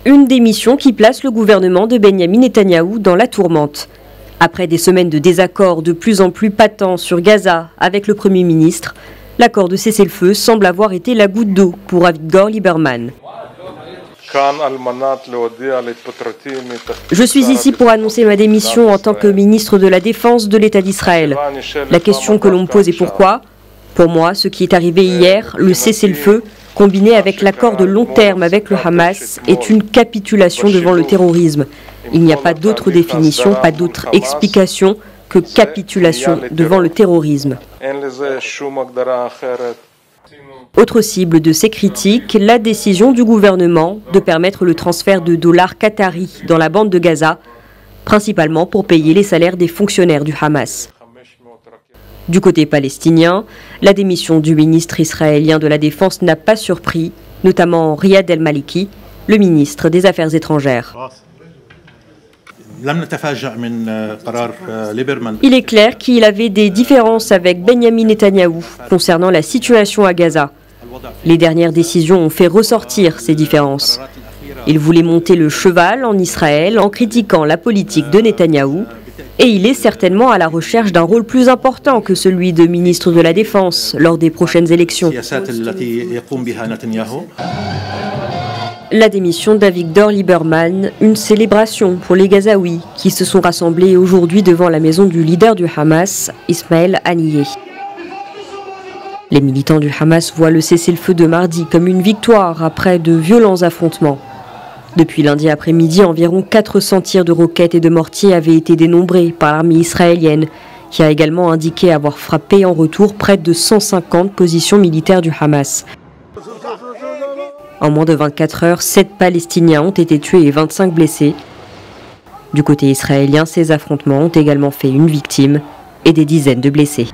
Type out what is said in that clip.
Une démission qui place le gouvernement de Benyamin Netanyahou dans la tourmente. Après des semaines de désaccords de plus en plus patents sur Gaza avec le Premier ministre, l'accord de cessez-le-feu semble avoir été la goutte d'eau pour Avigdor Lieberman. Je suis ici pour annoncer ma démission en tant que ministre de la Défense de l'État d'Israël. La question que l'on me pose est pourquoi ? Pour moi, ce qui est arrivé hier, le cessez-le-feu, combiné avec l'accord de long terme avec le Hamas, est une capitulation devant le terrorisme. Il n'y a pas d'autre définition, pas d'autre explication que capitulation devant le terrorisme. Autre cible de ces critiques, la décision du gouvernement de permettre le transfert de dollars qataris dans la bande de Gaza, principalement pour payer les salaires des fonctionnaires du Hamas. Du côté palestinien, la démission du ministre israélien de la Défense n'a pas surpris, notamment Riyad El-Maliki, le ministre des Affaires étrangères. Il est clair qu'il avait des différences avec Benyamin Netanyahou concernant la situation à Gaza. Les dernières décisions ont fait ressortir ces différences. Il voulait monter le cheval en Israël en critiquant la politique de Netanyahou. Et il est certainement à la recherche d'un rôle plus important que celui de ministre de la Défense lors des prochaines élections. La démission d'Avigdor Lieberman, une célébration pour les Gazaouis qui se sont rassemblés aujourd'hui devant la maison du leader du Hamas, Ismaël Haniyeh. Les militants du Hamas voient le cessez-le-feu de mardi comme une victoire après de violents affrontements. Depuis lundi après-midi, environ 400 tirs de roquettes et de mortiers avaient été dénombrés par l'armée israélienne, qui a également indiqué avoir frappé en retour près de 150 positions militaires du Hamas. En moins de 24 heures, 7 Palestiniens ont été tués et 25 blessés. Du côté israélien, ces affrontements ont également fait une victime et des dizaines de blessés.